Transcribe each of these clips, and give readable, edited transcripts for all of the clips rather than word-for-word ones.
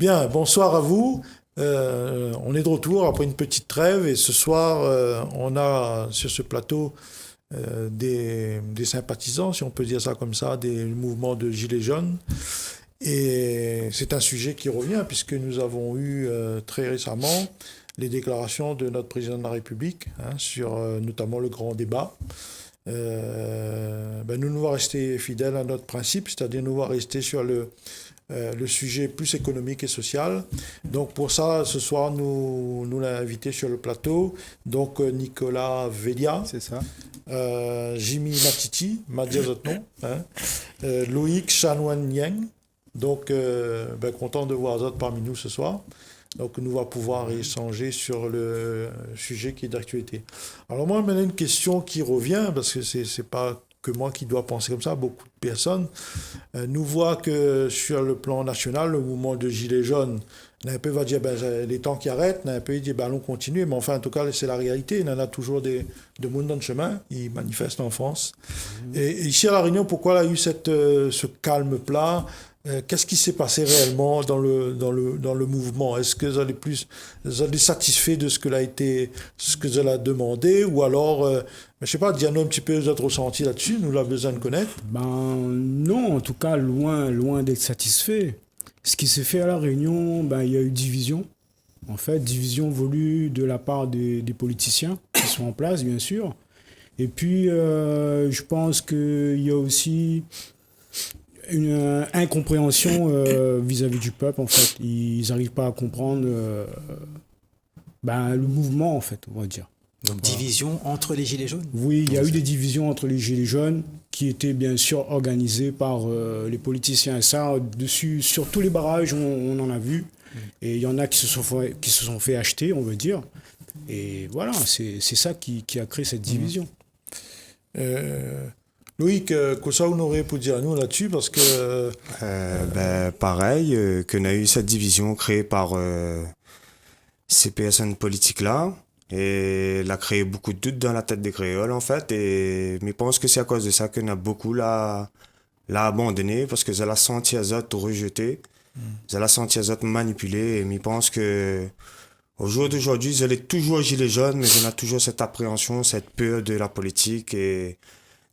Bien, bonsoir à vous. On est de retour après une petite trêve et ce soir, on a sur ce plateau des sympathisants, si on peut dire ça comme ça, des mouvements de Gilets jaunes. Et c'est un sujet qui revient puisque nous avons eu très récemment les déclarations de notre président de la République sur notamment le grand débat. Nous devons rester fidèles à notre principe, c'est-à-dire nous devons rester sur le sujet plus économique et social. Donc pour ça, ce soir, nous l'avons invité sur le plateau. Donc Nicolas Velia, c'est ça. Jimmy Matiti, m'a dit votre nom, Loïc Chanouan Yang. Donc content de voir autres parmi nous ce soir. Donc nous allons pouvoir échanger sur le sujet qui est d'actualité. Alors moi, maintenant une question qui revient, parce que c'est pas que moi qui dois penser comme ça, beaucoup de personnes nous voient que sur le plan national, le mouvement de Gilets jaunes, un peu va dire les temps qui arrêtent, un peu il dit allons continuer, mais enfin en tout cas c'est la réalité, il y en a toujours de monde dans le chemin, ils manifestent en France. Et ici à La Réunion, pourquoi il y a eu ce calme plat? Qu'est-ce qui s'est passé réellement dans le mouvement? Est-ce que vous êtes satisfait de ce que vous avez demandé, ou alors, je sais pas, dis-nous un petit peu votre ressenti là-dessus, nous l'avons besoin de connaître. Non, en tout cas, loin d'être satisfait. Ce qui s'est fait à La Réunion, il y a eu division. En fait, division voulue de la part des politiciens qui sont en place, bien sûr. Et puis, je pense qu'il y a aussi une incompréhension vis-à-vis du peuple, en fait. Ils n'arrivent pas à comprendre le mouvement, en fait, on va dire. Donc division entre les Gilets jaunes? Oui, il y a eu des divisions entre les Gilets jaunes qui étaient bien sûr organisées par les politiciens. Et ça, sur tous les barrages, on en a vu. Et il y en a qui se sont fait acheter, on veut dire. Et voilà, c'est ça qui a créé cette division. Loïc, quoi ça on aurait pour dire à nous là-dessus, parce que... pareil, qu'on a eu cette division créée par ces personnes politiques-là, et elle a créé beaucoup de doutes dans la tête des créoles, en fait, mais je pense que c'est à cause de ça qu'on a beaucoup l'a abandonné, parce que je l'ai senti à autres rejeté, je l'ai senti à autres manipulé, et je pense que au jour d'aujourd'hui, je l'ai toujours gilet jaune, mais on a toujours cette appréhension, cette peur de la politique, et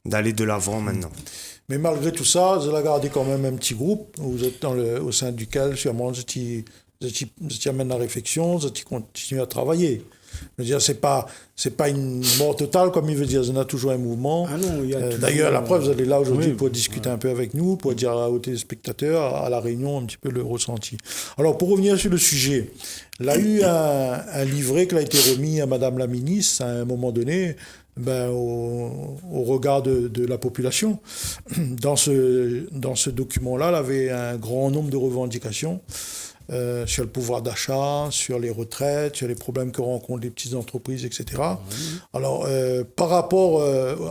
d'aller de l'avant maintenant. Mais malgré tout ça, vous avez gardé quand même un petit groupe, vous êtes au sein duquel, sûrement, vous étiez amène la réflexion, vous étiez continué à travailler. Je veux dire, c'est pas une mort totale, comme il veut dire, il y en a toujours un mouvement. Ah non, il y a toujours... D'ailleurs, la preuve, vous allez là aujourd'hui pour discuter un peu avec nous, pour dire aux téléspectateurs, à La Réunion, un petit peu le ressenti. Alors, pour revenir sur le sujet, il y a eu un livret qui a été remis à Madame la ministre à un moment donné, au regard de la population. Dans ce document-là, il y avait un grand nombre de revendications sur le pouvoir d'achat, sur les retraites, sur les problèmes que rencontrent les petites entreprises, etc. Alors, par rapport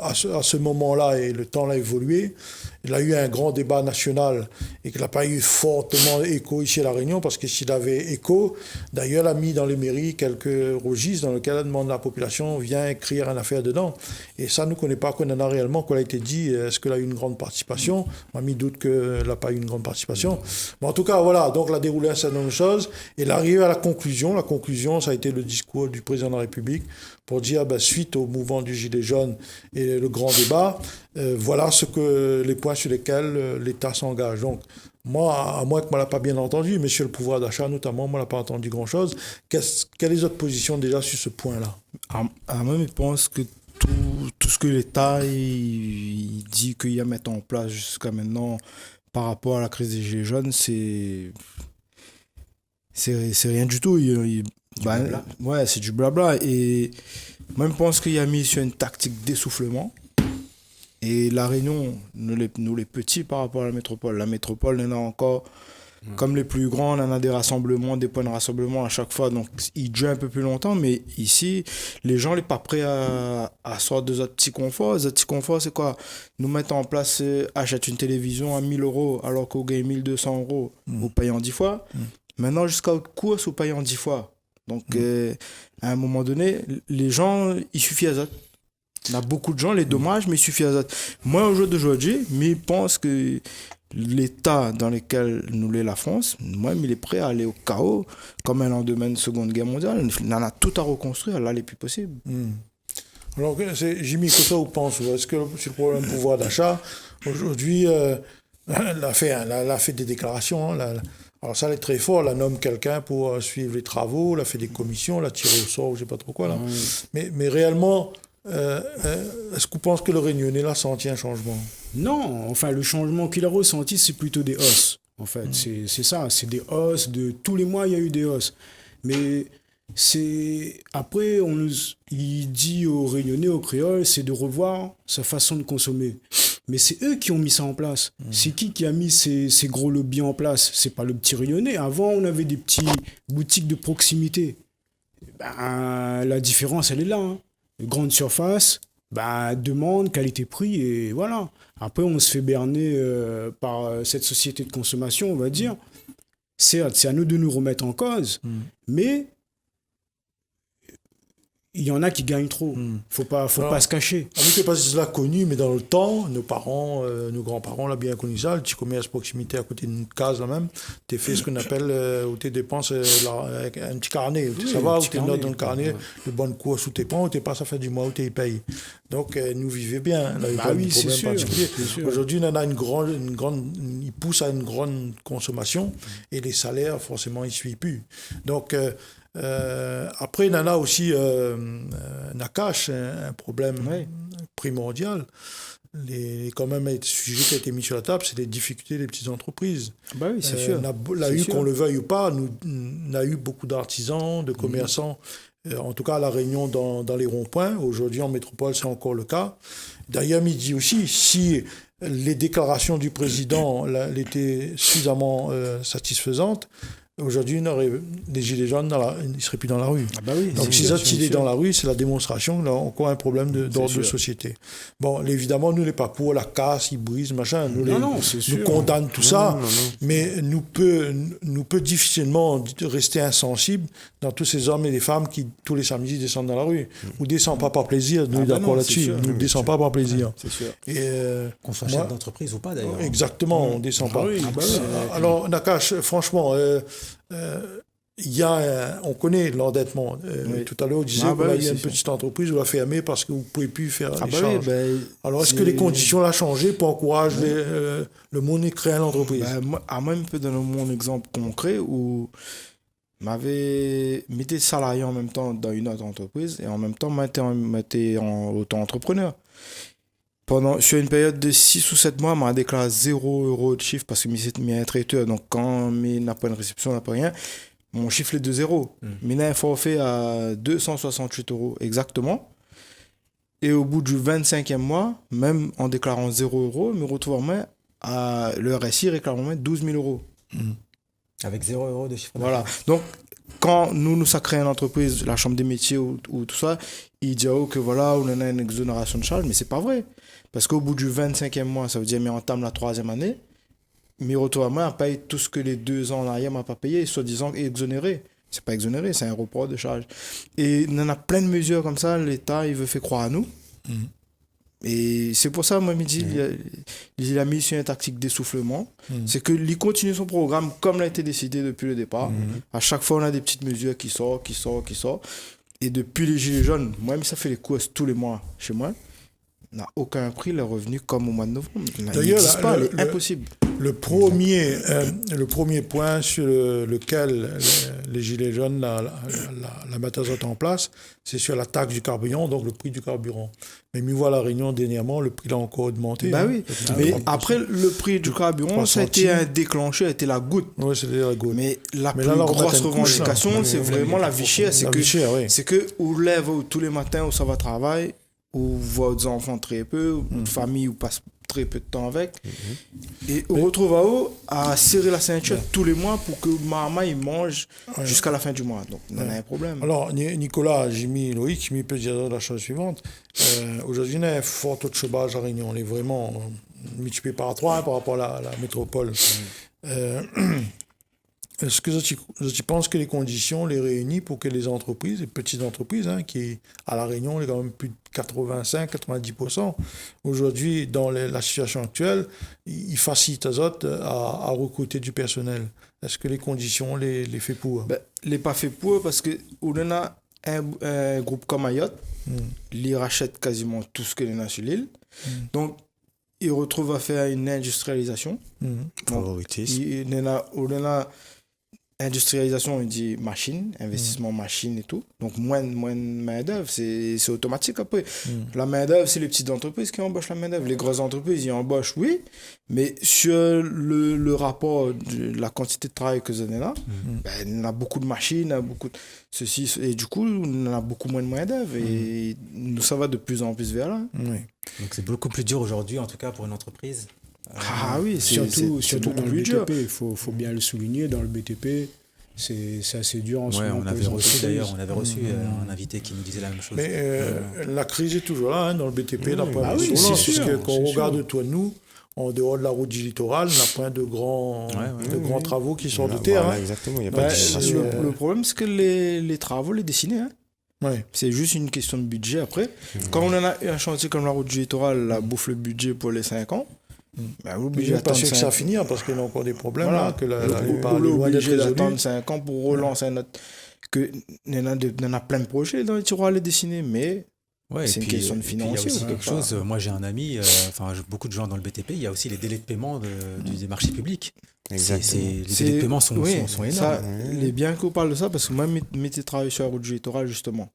à ce moment-là, et le temps a évolué, il a eu un grand débat national et qu'il n'a pas eu fortement écho ici à La Réunion, parce que s'il avait écho, d'ailleurs, il a mis dans les mairies quelques registres dans lesquels il demande à la population vient écrire une affaire dedans. Et ça, nous ne connaissons pas qu'on en a réellement, qu'on a été dit, est-ce qu'il a eu une grande participation? On a mis doute qu'il n'a pas eu une grande participation. Mais en tout cas, voilà, donc il a déroulé un certain nombre de choses. Et il arrive à la conclusion. La conclusion, ça a été le discours du président de la République pour dire, suite au mouvement du Gilet jaune et le grand débat, voilà les points sur lesquels l'État s'engage. Donc, moi, à moins que moi ne l'ai pas bien entendu, mais sur le pouvoir d'achat notamment, moi, je n'ai pas entendu grand-chose. Quelle est votre position déjà sur ce point-là? Moi, je pense que tout ce que l'État il dit qu'il a mis en place jusqu'à maintenant par rapport à la crise des Gilets jaunes, c'est rien du tout. C'est du blabla. Et moi, je pense qu'il a mis sur une tactique d'essoufflement. Et La Réunion, nous les petits par rapport à la métropole, il y en a encore, comme les plus grands, on en a des rassemblements, des points de rassemblement à chaque fois, donc ils durent un peu plus longtemps, mais ici, les gens ne sont pas prêts à sortir de notre petit confort. Ce petit confort, c'est quoi? Nous mettons en place, achète une télévision à 1 000 € alors qu'on gagne 1 200 €, vous payez en 10 fois. Maintenant, jusqu'à haute course, vous payez en 10 fois. Donc, à un moment donné, les gens, il suffit à ça. Il y a beaucoup de gens, les dommages, mais il suffit à ça. Moi, au jour d'aujourd'hui, mais je pense que l'état dans lequel nous l'est la France, moi-même, il est prêt à aller au chaos, comme un lendemain de Seconde Guerre mondiale. Il en a tout à reconstruire, là, les plus possible. Alors, Jimmy, que ça vous pense? Est-ce que sur le problème du pouvoir d'achat, aujourd'hui, elle a fait des déclarations. Alors ça, elle est très fort. Elle nomme quelqu'un pour suivre les travaux. Elle a fait des commissions. Elle a tiré au sort, je ne sais pas trop quoi. Là. Mais réellement, est-ce que vous pensez que le Réunionnais là senti un changement? Non, enfin, le changement qu'il a ressenti, c'est plutôt des hausses. En fait, c'est ça. C'est des hausses. Tous les mois, il y a eu des hausses. Mais après, il dit aux Réunionnais, aux Créoles, c'est de revoir sa façon de consommer. Mais c'est eux qui ont mis ça en place. C'est qui a mis ces gros lobbies en place? C'est pas le petit Réunionnais. Avant, on avait des petites boutiques de proximité. La différence, elle est là. Hein. Grande surface, demande, qualité-prix, et voilà. Après, on se fait berner par cette société de consommation, on va dire. Certes, c'est à nous de nous remettre en cause, mais il y en a qui gagnent trop. Faut pas se cacher. Je ne sais pas si c'est là connu, mais dans le temps, nos parents, nos grands-parents l'ont bien connu ça. Le petit commerce proximité à côté d'une case, là même. Tu fais ce qu'on appelle, où tu dépenses avec un petit carnet. Oui, ça va, où petit tu notes dans le carnet le bon cours sous tes pans, où tu passes à la fin du mois, où tu payes. Donc, nous vivions bien. On n'avait pas de problème particulier. Aujourd'hui, on a il pousse à une grande consommation et les salaires, forcément, ils ne suivent plus. Donc, après, il y en a aussi Nakash, un problème primordial. Quand même, un sujet qui a été mis sur la table, c'est les difficultés des petites entreprises. Bah oui, c'est sûr. Qu'on le veuille ou pas, on a eu beaucoup d'artisans, de commerçants, en tout cas à La Réunion, dans les ronds-points. Aujourd'hui, en métropole, c'est encore le cas. D'ailleurs, il dit aussi, si les déclarations du président étaient suffisamment satisfaisantes, aujourd'hui, les gilets jaunes, ils ne seraient plus dans la rue. Donc, si il est dans la rue, c'est la démonstration qu'il a encore un problème d'ordre de société. Bon, évidemment, nous, on n'est pas pour la casse, ils brisent, machin. Nous condamnons tout ça, mais nous peut difficilement rester insensibles dans tous ces hommes et les femmes qui, tous les samedis, descendent dans la rue. Ou ne descendent pas par plaisir, nous, d'accord là-dessus. Nous ne descendons pas par plaisir. C'est sûr. Et, qu'on soit chef d'entreprise ou pas, d'ailleurs. Exactement, on ne descend pas. Alors, Nakash, franchement... on connaît l'endettement. Tout à l'heure, on disait qu'il y a une petite entreprise, on va fermer parce que vous ne pouvez plus faire l'échange. Alors, est-ce que les conditions ont changé pour encourager le monde à créer l'entreprise? Moi, je peux donner mon exemple concret où j'étais salarié en même temps dans une autre entreprise et en même temps, j'étais auto-entrepreneur. Sur une période de 6 ou 7 mois, m'a déclaré 0 € de chiffre parce que je suis un traiteur. Donc, quand je n'a pas une réception, n'a pas rien, mon chiffre est de 0. Mais là, un forfait à 268 € exactement. Et au bout du 25e mois, même en déclarant 0 €, je me retrouve à le RSI réclamant 12 000 €. Avec 0 € de chiffre d'affaires. Voilà. Donc, quand nous créons une entreprise, la chambre des métiers ou tout ça, il dit que voilà, on a une exonération de charges, mais c'est pas vrai. Parce qu'au bout du 25e mois, ça veut dire qu'on entame la 3e année, mais retour à moi, on paye tout ce que les 2 ans en arrière m'ont pas payé, soi-disant exonéré. C'est pas exonéré, c'est un report de charges. Et il y en a plein de mesures comme ça, l'État, il veut faire croire à nous. Et c'est pour ça, moi, il a mis sur une tactique d'essoufflement. C'est qu'il continue son programme comme l'a été décidé depuis le départ. À chaque fois, on a des petites mesures qui sortent. Et depuis les Gilets jaunes, moi-même, ça fait les courses tous les mois chez moi. N'a aucun prix le revenu comme au mois de novembre. D'ailleurs, c'est impossible. Le premier point sur lequel les Gilets jaunes la mettent en place, c'est sur la taxe du carburant, donc le prix du carburant. Mais mieux voir la Réunion dernièrement, le prix l'a encore augmenté. Oui. Mais après, le prix du carburant, ça a été un déclencheur, ça a été la goutte. Oui, c'était la goutte. Mais la plus grosse revendication, c'est vraiment la vie chère. C'est que vous lève tous les matins où ça va travailler, ou vos enfants très peu, ou une famille où passe très peu de temps avec. Et on retrouve à serrer la ceinture tous les mois pour que maman il mange jusqu'à la fin du mois. Donc, on a un problème. Alors, Nicolas, Jimmy, Loïc, il peut dire la chose suivante. Aujourd'hui, on a un fort taux de chômage à Réunion. On est vraiment multiplié par 3 par rapport à la métropole. Est-ce que tu penses que les conditions les réunissent pour que les entreprises, les petites entreprises, hein, qui à La Réunion, il y a quand même plus de 85-90%, aujourd'hui, dans la situation actuelle, ils facilitent aux autres à recruter du personnel. Est-ce que les conditions les fait pour? Ben, les pas fait pour parce que on a un groupe comme Mayotte, ils rachètent quasiment tout ce que les a sur l'île. Donc, ils retrouvent à faire une industrialisation. Favoritisme. On a industrialisation, on dit machine, investissement machine et tout. Donc, moins de main-d'œuvre, c'est automatique après. La main-d'œuvre, c'est les petites entreprises qui embauchent la main-d'œuvre. Les grosses entreprises, ils embauchent, oui, mais sur le rapport de la quantité de travail que vous avez là, ben, on a beaucoup de machines, beaucoup de ceci, et du coup, on a beaucoup moins de main-d'œuvre. Et nous, ça va de plus en plus vers là. Oui. Donc c'est beaucoup plus dur aujourd'hui, en tout cas pour une entreprise. Ah oui, Surtout c'est dans beaucoup le plus dur. BTP, il faut bien le souligner, dans le BTP, c'est assez dur en ce moment. On pour avait les reçu entreprises. d'ailleurs, on avait reçu un invité qui nous disait la même chose. Mais la crise est toujours là, hein, dans le BTP, la Ah oui, parce c'est que sûr, quand on c'est regarde sûr. autour de nous, en dehors de la route du littoral, on a plein de grands travaux qui sont de Voilà, terre. voilà, Hein. exactement, il n'y a Ben, pas de distraction. le problème, c'est que les travaux, les dessiner, hein. Ouais. C'est juste une question de budget après. Quand on en a un chantier comme la route du littoral, la bouffe le budget pour les 5 ans, ben, vous Je obligé ne pas d'attendre sûr que 5 ça ans. finir parce qu'il y a encore des problèmes Voilà. là, que la Vous plupart êtes est loin d'être obligé résolus. d'attendre 5 ans pour relancer un autre. Il y en a plein de projets dans les tiroirs à les dessiner, mais Ouais, c'est et une puis- question de et puis Il y a financier, aussi quelque quelque chose, moi j'ai un ami, beaucoup de gens dans le BTP, il y a aussi les délais de paiement des marchés publics. Exactement. Les délais de paiement sont énormes. Ça, les bien qu'on parle de ça, parce que moi, j'ai travaillé sur la route du littoral, justement.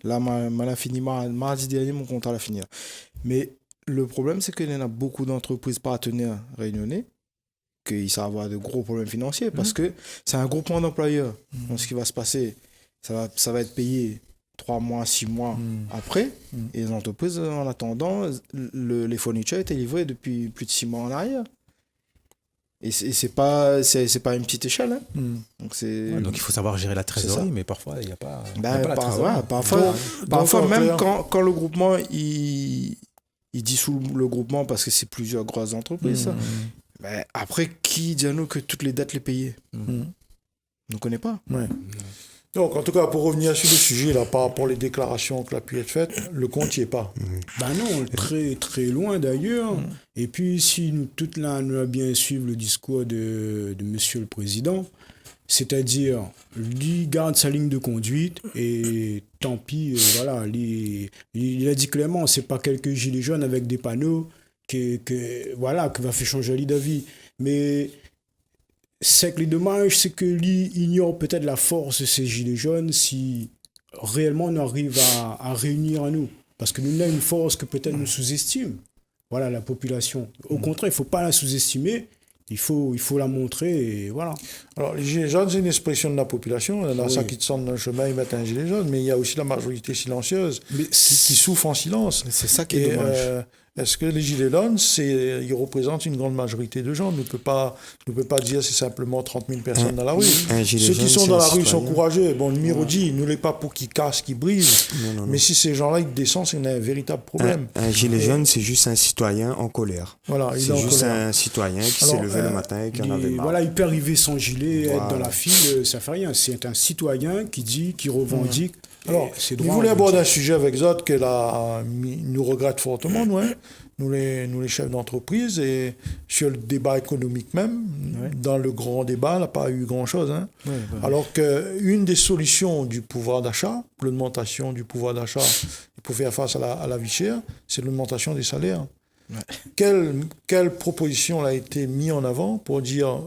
Là, m'a fini mardi dernier, mon contrat l'a fini. Là. Mais le problème, c'est qu'il y en a beaucoup d'entreprises partenaires réunionnais qui savent avoir de gros problèmes financiers parce que c'est un groupement d'employeurs. Donc, ce qui va se passer, ça va être payé 3 mois, 6 mois après. Et les entreprises, en attendant, les fournitures étaient livrées depuis plus de 6 mois en arrière. Et c'est pas une petite échelle. Hein. Donc, Donc il faut savoir gérer la trésorerie, mais parfois il n'y a pas, ben, la trésorerie. ouais, parfois Donc, même clair. quand le groupement il dissout le groupement parce que c'est plusieurs grosses entreprises, ça, ben, après qui dit à nous que toutes les dates les payer? On ne connaît pas. Ouais. Donc, en tout cas, pour revenir sur le sujet, là, par rapport aux déclarations qui ont pu être faites, le compte n'y est pas. Ben non, très, très loin d'ailleurs. Et puis, si nous, toutes là, nous avons bien suivre le discours de Monsieur le Président, c'est-à-dire, lui garde sa ligne de conduite et tant pis, voilà, il a dit clairement, c'est pas quelques gilets jaunes avec des panneaux qui va faire changer l'idée d'avis. Mais c'est que le dommage, c'est que lui ignore peut-être la force de ces gilets jaunes si réellement on arrive à réunir à nous. Parce que nous avons une force que peut-être nous sous-estime. Voilà, la population. Au contraire, il ne faut pas la sous-estimer. Il faut la montrer et voilà. Alors, les gilets jaunes, c'est une expression de la population. Il y en a Oui. ça qui te sentent dans le chemin, ils mettent un gilet jaune, mais il y a aussi la majorité silencieuse Mais qui souffre en silence. C'est ça qui est Et dommage. est-ce que les gilets jaunes, ils représentent une grande majorité de gens? On ne peut pas dire c'est simplement 30 000 personnes dans la rue. un gilet Ceux qui jaune, sont c'est dans un la rue sont citoyen. courageux. Bon, le numéro dit, nous l'est pas pour qu'ils cassent, qu'ils brisent. Non. Mais si ces gens-là, ils descendent, c'est un véritable problème. Un gilet jaune, c'est juste un citoyen en colère. Voilà, il est C'est en juste colère. un citoyen qui Alors, s'est levé le matin et qui en avait marre. Voilà, il peut arriver sans gilet, être Voilà. dans la file, ça fait rien. C'est un citoyen qui dit, qui revendique. Alors, c'est il droit, voulait on aborder dit. un sujet avec Zod que nous regrette fortement, nous, hein. Nous les chefs d'entreprise, et sur le débat économique même, dans le grand débat, il n'a pas eu grand-chose. Hein. Alors qu'une des solutions du pouvoir d'achat, l'augmentation du pouvoir d'achat pour faire face à la vie chère, c'est l'augmentation des salaires. Quelle proposition a été mise en avant pour dire...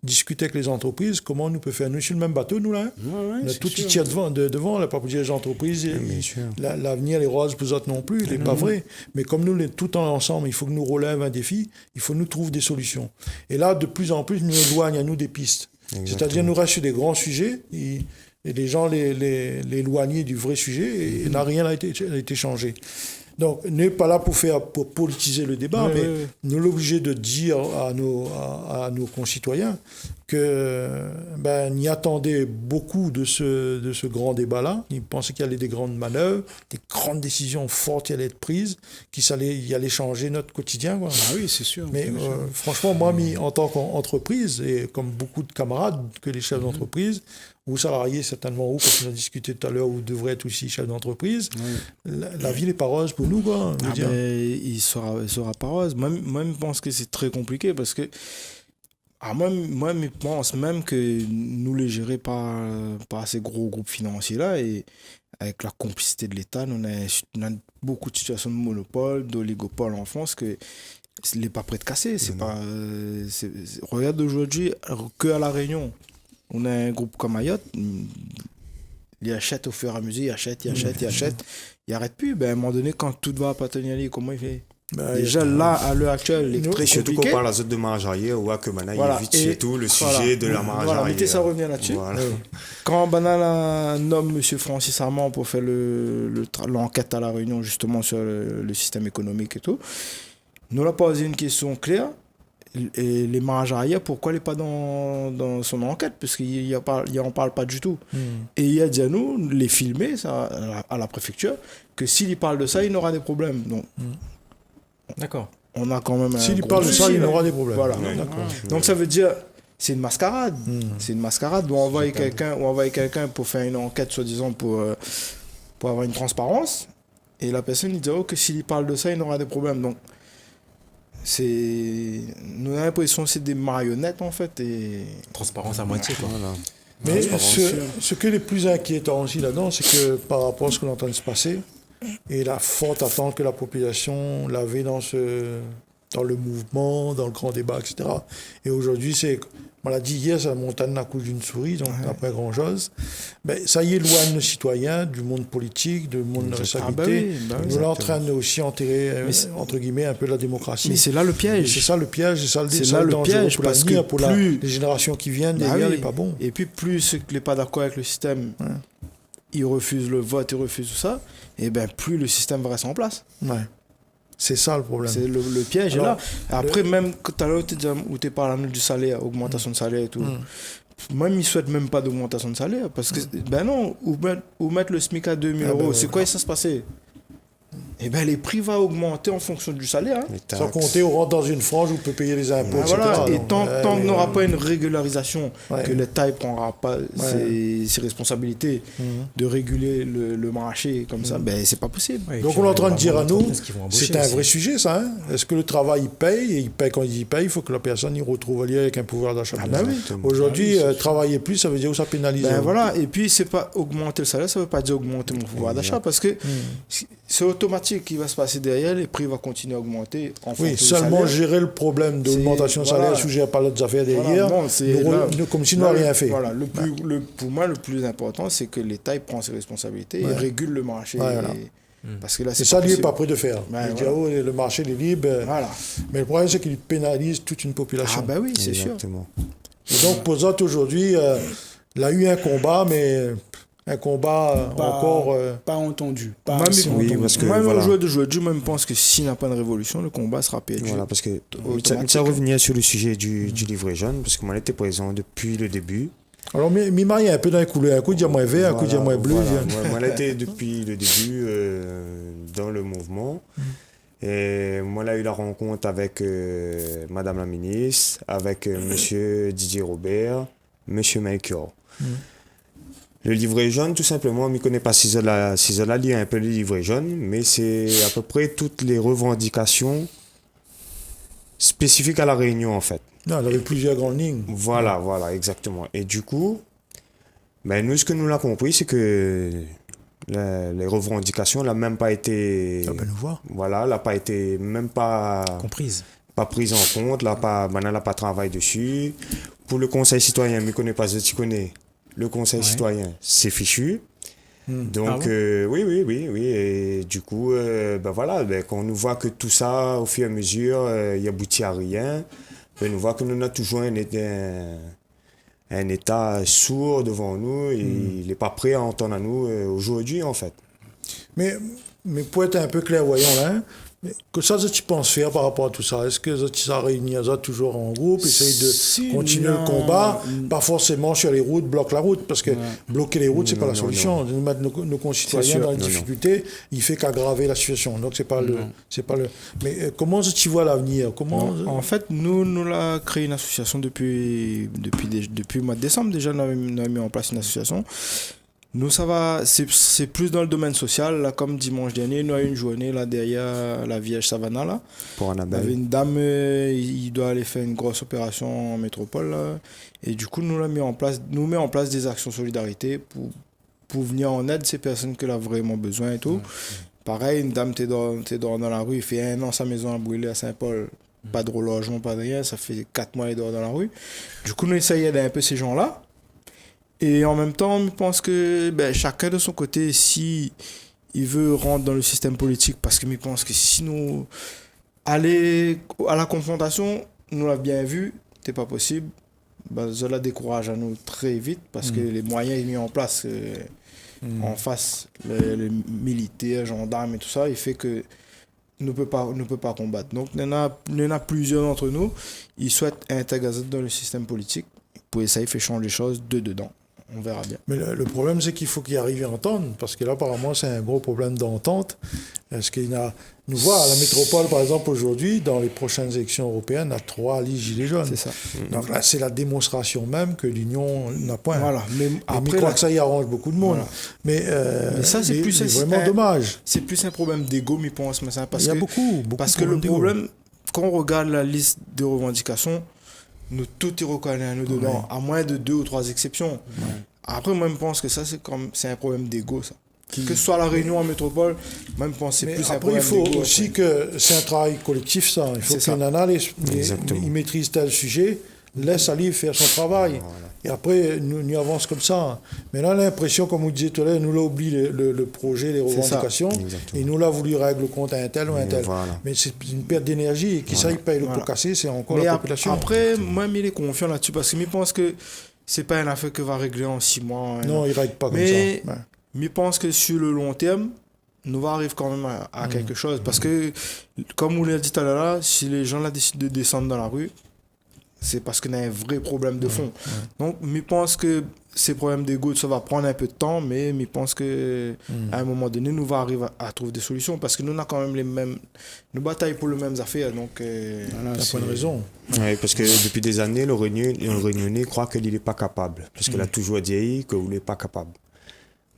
discuter avec les entreprises, comment nous peut faire. Nous, sur le même bateau, nous, là. On a tout qui tire devant, on n'a pas pour dire les entreprises. bien sûr. L'avenir, les roses, vous autres non plus, il n'est pas vrai. Mais comme nous, tout ensemble, il faut que nous relève un défi, il faut nous trouver des solutions. Et là, de plus en plus, nous éloigne à nous des pistes. C'est-à-dire, nous reste sur des grands sujets, et les gens les éloigner du vrai sujet, et rien n'a été changé. Donc, n'est pas là pour politiser le débat, mais nous sommes obligés de dire à nos concitoyens que y attendait beaucoup de ce grand débat-là. Ils pensaient qu'il y allait des grandes manœuvres, des grandes décisions fortes qui allaient être prises, qui allaient changer notre quotidien. Quoi. Ah oui, c'est sûr. Mais franchement, moi, en tant qu'entreprise, et comme beaucoup de camarades que les chefs d'entreprise, ou salariés certainement, ou comme on a discuté tout à l'heure, ou devraient être aussi chefs d'entreprise, la vie n'est pas rose pour nous. Quoi, je veux dire. Il sera pas rose. Moi, je pense que c'est très compliqué parce que moi, je pense même que nous les gérer par ces gros groupes financiers-là et avec la complicité de l'État, on a beaucoup de situations de monopole, d'oligopole en France que il n'est pas prêt de casser. Regarde aujourd'hui, qu'à La Réunion, on a un groupe comme Mayotte, il achète au fur et à mesure, il achète, il n'arrête plus. À un moment donné, quand tout va à Patoniali, comment il fait? Déjà là, à l'heure actuelle, il est très surtout compliqué. qu'on parle à zone de marge arrière, ou que maintenant Voilà. il évite surtout le sujet de la marge voilà, arrière. mettez ça revient là-dessus. Voilà. Quand Banal nomme M. Francis Armand pour faire l'enquête à La Réunion justement sur le système économique et tout, nous a posé une question claire. Et les marges arrière, pourquoi il n'est pas dans son enquête? Parce qu'il n'en parle pas du tout. Et il a dit à nous, les filmer ça, à la préfecture, que s'il parle de ça, il aura des problèmes. Donc, D'accord. on a quand même. S'il parle de ça, il aura des problèmes. Voilà. Donc ça veut dire, c'est une mascarade. Mm. C'est une mascarade où on envoie quelqu'un pour faire une enquête, soi-disant, pour avoir une transparence. Et la personne, il dit que s'il parle de ça, il aura des problèmes. Donc, nous avons l'impression que c'est des marionnettes, en fait. Et... Transparence à moitié, quoi. Voilà. Mais ce qui est le plus inquiétant aussi là-dedans, c'est que par rapport à ce qu'on est en train de se passer, et la forte attente que la population l'avait dans le mouvement, dans le grand débat, etc. Et aujourd'hui, on l'a dit hier, c'est la montagne à couche d'une souris, donc pas grand-chose. Mais ça y éloigne le citoyen du monde politique, du monde de la responsabilité. Nous sommes en train de aussi enterrer, entre guillemets, un peu la démocratie. Mais c'est là le piège. C'est ça le piège, c'est ça le piège, pour parce l'avenir, que pour plus... les générations qui viennent derrière, n'est pas bon. Et puis plus ceux qui n'est pas d'accord avec le système, ils refusent le vote, ils refusent tout ça, et bien plus le système va rester en place. Ouais. C'est ça le problème. C'est le piège. Alors, est là. Après, même tout à l'heure, où tu parles du salaire, augmentation de salaire et tout, même ils ne souhaitent même pas d'augmentation de salaire. Parce que, non, ou mettre le SMIC à 2000 euros, c'est quoi ça se passer? Eh bien, les prix vont augmenter en fonction du salaire. Hein. Sans compter, on rentre dans une frange où on peut payer les impôts, etc. Voilà. Et donc, tant qu'on n'aura pas une régularisation, que l'État ne prendra pas ses responsabilités de réguler le marché comme ça, c'est pas possible. Ouais, donc on est en train de dire à nous, c'est un aussi. vrai sujet ça. Hein. Est-ce que le travail il paye? Et il paye quand il paye, il faut que la personne y retrouve lié avec un pouvoir d'achat. Aujourd'hui, travailler plus, ça veut dire où ça pénalise. Voilà. Et puis, c'est pas augmenter le salaire, ça veut pas dire augmenter mon pouvoir d'achat, parce que c'est automatique qui va se passer derrière, les prix vont continuer à augmenter en fonction du seulement salaire. gérer le problème d'augmentation de salaire, sujet pas d'autres affaires derrière, comme si nous n'avons rien fait. Voilà, pour moi, le plus important, c'est que l'État prend ses responsabilités et régule le marché. Parce que là, c'est ça qu'il n'est pas prêt de faire. Il dit, le marché est libre, mais le problème, c'est qu'il pénalise toute une population. Ah ben oui, c'est sûr. Et donc, pour ça, aujourd'hui, il a eu un combat, mais... Un combat encore... Pas entendu. Moi, joueur de joueur, je pense que s'il n'y a pas de révolution, le combat sera perdu. Voilà, parce que ça revenir sur le sujet du livret jaune, parce que moi, j'étais présent depuis le début. Alors, Mima, il y a un peu dans les couleurs. Un coup, il y a moins vert, un coup, il y a moins bleu. Moi, j'étais depuis le début dans le mouvement. Et moi, j'ai eu la rencontre avec Madame la ministre, avec Monsieur Didier Robert, Monsieur Melchior. Le livret jaune, tout simplement, on ne connaît pas si cela lit un peu le livret jaune, mais c'est à peu près toutes les revendications spécifiques à La Réunion, en fait. Non, il y avait plusieurs grandes lignes. Voilà, exactement. Et du coup, nous, ce que nous l'avons compris, c'est que les revendications n'ont même pas été... Voilà, n'a pas été même pas... Comprise. Pas prise en compte, n'a pas travaillé dessus. Pour le Conseil citoyen, je ne connais pas, tu connais. Le Conseil citoyen, c'est fichu. Donc, oui. Et du coup, quand on nous voit que tout ça, au fur et à mesure, il aboutit à rien, on nous voit que nous avons toujours un État sourd devant nous et il n'est pas prêt à entendre à nous aujourd'hui, en fait. Mais mais pour être un peu clairvoyant là, mais que ça, tu penses faire par rapport à tout ça? Est-ce que tu as réuni ça toujours en groupe, essayer de Si, continuer non. le combat, pas forcément sur les routes, bloquer la route, parce que bloquer les routes, c'est pas la solution. Nous mettre nos concitoyens dans les difficultés, il fait qu'aggraver la situation. Donc c'est pas le. Mais comment tu vois l'avenir? Comment En fait, nous avons créé une association depuis le mois de décembre. Déjà, nous avons mis en place une association. Nous, ça va, c'est plus dans le domaine social. Là, comme dimanche dernier, nous avons une journée là, derrière la Vierge Savannah. Là. Pour Il y avait Annabelle. une dame, il doit aller faire une grosse opération en métropole. Là. Et du coup, nous mettons en place des actions solidarité pour venir en aide ces personnes qui ont vraiment besoin et tout. Pareil, une dame t'es dans la rue, il fait 1 an sa maison a brûlé à Saint-Paul. Pas de relogement, pas de rien. Ça fait 4 mois qu'il dort dans la rue. Du coup, nous essayons d'aider un peu ces gens-là. Et en même temps, je pense que chacun de son côté, si il veut rentrer dans le système politique, parce que je pense que si nous aller à la confrontation, nous l'avons bien vu, c'est pas possible. Cela décourage à nous très vite parce que les moyens mis en place en face, les militaires, gendarmes et tout ça, il fait que ne peut pas combattre. Donc, il y en a plusieurs d'entre nous, ils souhaitent intégrer dans le système politique pour essayer de faire changer les choses de dedans. On verra bien. Mais le problème, c'est qu'il faut qu'ils arrivent à entendre, parce que là, apparemment, c'est un gros problème d'entente. Est-ce qu'il y a... Nous voit à la métropole, par exemple, aujourd'hui, dans les prochaines élections européennes, il y a 3 listes gilets jaunes. C'est ça. Donc là, c'est la démonstration même que l'Union n'a pas. Voilà. Mais je après, crois que ça y arrange beaucoup de monde. Voilà. Mais ça, c'est vraiment dommage. C'est plus un problème d'ego, je pense. Mais ça, parce il y a que, beaucoup parce que le problème, quand on regarde la liste de revendications, nous tout est reconnu à nous dedans, à moins de 2 ou 3 exceptions. Après, moi, je pense que ça, c'est un problème d'ego, ça. Que ce soit la Réunion en métropole, moi, je pense que c'est plus un problème d'ego. Après, il faut aussi que c'est un travail collectif, ça. Il faut que Nana, il maîtrise tel sujet, laisse Ali faire son travail. Voilà. Et après, nous avançons comme ça. Mais là, l'impression, comme vous disiez tout à l'heure, nous l'a oublié le projet, les revendications, et nous l'a voulu régler le compte à un tel ou un tel. Voilà. Mais c'est une perte d'énergie, et qui ça, il paye le pot cassé, c'est encore la population. Après, moi, il est confiant là-dessus, parce que je pense que c'est pas une affaire que va régler en 6 mois. Non, il ne règle pas comme ça. Mais je pense que sur le long terme, nous va arriver quand même à quelque chose. Parce que, comme vous l'avez dit tout à l'heure, si les gens là décident de descendre dans la rue, c'est parce qu'il y a un vrai problème de fond. Donc, je pense que ces problèmes d'ego, ça va prendre un peu de temps, mais je pense qu'à un moment donné, nous va arriver à trouver des solutions parce que nous avons quand même les mêmes... Nous bataillons pour les mêmes affaires, donc... Voilà, t'as pas de raison. Oui, parce que depuis des années, le Réunionnais croit qu'il n'est pas capable. Parce qu'il a toujours dit qu'il n'est pas capable.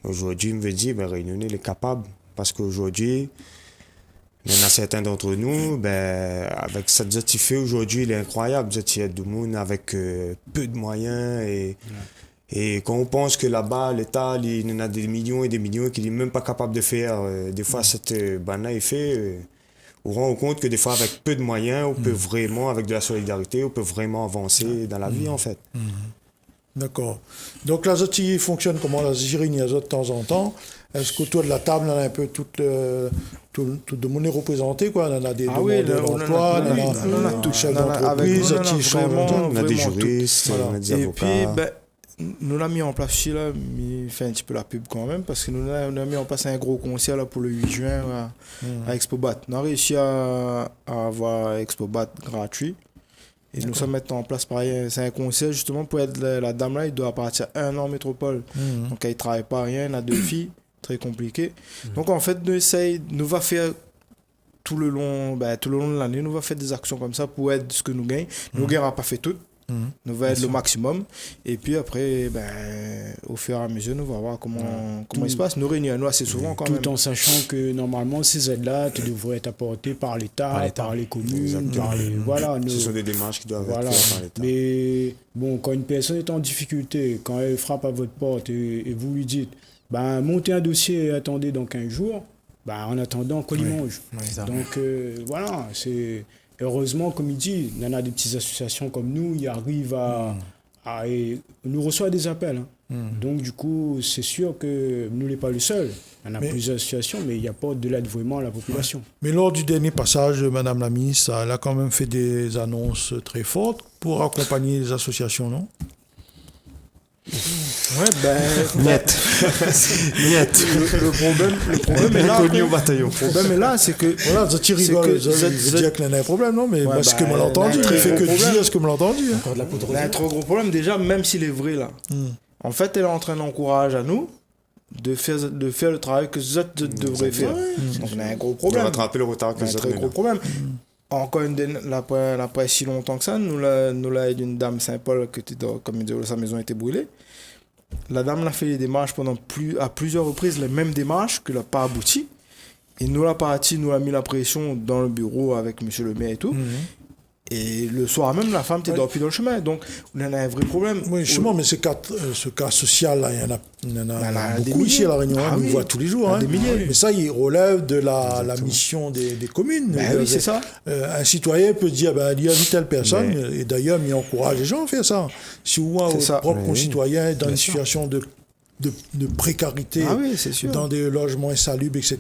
Aujourd'hui, il me dit, Réunionnais, il est capable. Parce qu'aujourd'hui... Il y en a certains d'entre nous, avec ce que tu fais aujourd'hui, il est incroyable. Tu es du monde avec peu de moyens. Et quand on pense que là-bas, l'État, il y en a des millions et des millions qu'il n'est même pas capable de faire. Des fois, cette banane est fait. On rend compte que des fois, avec peu de moyens, on peut vraiment, avec de la solidarité, on peut vraiment avancer dans la vie, en fait. D'accord. Donc, la Zoti fonctionne comment? La Zirignazo de temps en temps. Est-ce qu'autour de la table, on a un peu tout le monde est représenté, quoi? On a des demandeurs d'emploi, on a tout chef d'entreprise, on a des juristes, on a des avocats. Et puis, nous l'avons mis en place ici, là, il fait un petit peu la pub quand même, parce que nous avons mis en place un gros concert là, pour le 8 juin à Expobat. On a réussi à avoir Expobat gratuit. Et nous sommes maintenant en place pareil. C'est un concert justement pour être la dame là, il doit partir 1 an en métropole. Donc elle ne travaille pas rien, elle a 2 filles, très compliqué. Donc en fait, nous va faire tout le long de l'année, nous va faire des actions comme ça pour être ce que nous gagnons. Nous gagnons pas fait tout. Nous va être le maximum. Et puis après, au fur et à mesure, nous va voir comment il se passe. Nous réunissons nous assez souvent quand même. Tout en sachant que normalement, ces aides-là devraient être apportées par l'État, par les communes, par les... Voilà, ce sont des démarches qui doivent être faites par l'État. Mais bon, quand une personne est en difficulté, quand elle frappe à votre porte et vous lui dites, montez un dossier et attendez dans 15 jours, en attendant, qu'on y mange. Donc voilà, c'est... Heureusement, comme il dit, il y en a des petites associations comme nous, ils arrivent et nous reçoivent des appels. Donc, du coup, c'est sûr que nous n'est pas le seul. Il y en a plusieurs associations, mais il n'y a pas de l'aide vraiment à la population. Mais lors du dernier passage, Madame la ministre, elle a quand même fait des annonces très fortes pour accompagner les associations, non? Ouais, ben. Net. Net. Le problème est là. Connu au bataillon. Le problème est là, c'est que. Voilà, tu C'est rigoles, que il veut dire qu'il y a un problème, non? Mais Ouais, moi, ce que bah, m'a entendu, il il a un fait très que gros problème. dire ce que m'a entendu. Hein. Encore de la poudre aux Il y a un yeux. trop gros problème, déjà, même s'il est vrai là. En fait, elle est en train d'encourager à nous de faire le travail que les autres devraient faire. Donc, on a un gros De problème. rattraper le retard On que a un vous très avez. gros problème. Encore après si longtemps que ça, nous l'a aidé une dame Saint-Paul qui était comme il dit, sa maison était brûlée. La dame l'a fait les démarches à plusieurs reprises, les mêmes démarches, que n'a pas abouti. Et nous l'a parti, nous l'a mis la pression dans le bureau avec monsieur le maire et tout. Et le soir même, la femme était dormie dans le chemin. Donc, on en a un vrai problème. Oui, justement, mais ce cas social-là, il y en a des beaucoup ici à La milliers. Réunion. Ah On oui. le voit tous les jours. Il y en a Hein. des milliers. Mais ça, il relève de la mission des communes. Ben oui, c'est ça. Un citoyen peut dire, il y a telle personne, et d'ailleurs, il encourage les gens à faire ça. Si vous voyez C'est votre ça. propre Oui, concitoyen est dans bien une sûr. situation de précarité, Ah oui, c'est sûr. dans des logements insalubres, etc.,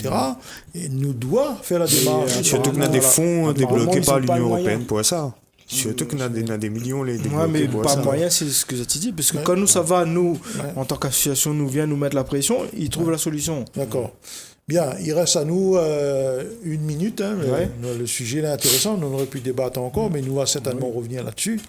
et nous doit faire la démarche. Surtout qu'on a des fonds débloqués ils par ont pas l'Union le moyen. européenne pour ça. Surtout qu'on a des millions les Ouais, débloqués mais pour pas ça. moyen, c'est ce que j'ai dit. Parce que quand nous, ça va, nous, en tant qu'association, nous vient nous mettre la pression, ils trouvent la solution. D'accord. Bien, il reste à nous 1 minute. Hein, Ouais. le sujet est intéressant, on aurait pu débattre encore, mais nous va certainement revenir là-dessus.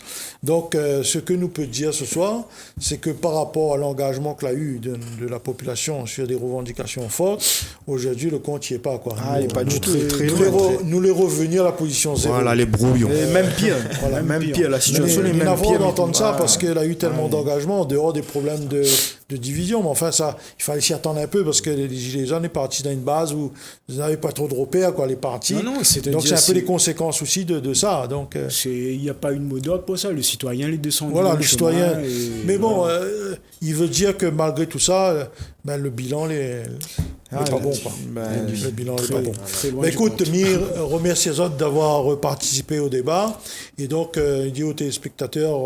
Donc, ce que nous peut dire ce soir, c'est que par rapport à l'engagement qu'il y a eu de la population sur des revendications fortes, aujourd'hui, le compte n'y est pas. Quoi. Ah, il n'est pas du tout. Très Nous, loin. nous les revenir à la position zéro. Voilà, les brouillons. Et même pire. Voilà, même pire. La situation est mais même avant pire. d'entendre ça, Ah, parce qu'elle a eu tellement d'engagement en dehors des problèmes de division. Mais enfin, ça, il fallait s'y attendre un peu parce que les Gilets jaunes est parti dans une base où vous n'avez pas trop de repères, quoi, les partis. Non, c'est-à-dire Donc, c'est un peu si- les conséquences aussi de ça. Donc, Il n'y a pas une mot d'ordre pour ça. Le citoyen les descend. voilà, dans le chemin citoyen. et Mais bon, voilà. il veut dire que malgré tout ça, le bilan n'est pas bon. Quoi. Le bilan n'est pas bon. Très loin Mais du écoute, compte. Mir remercie les autres d'avoir participé au débat. Et donc, il dit aux téléspectateurs,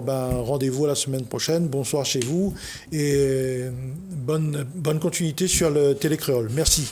rendez-vous la semaine prochaine. Bonsoir chez vous. Et bonne continuité sur le télécréole. Merci.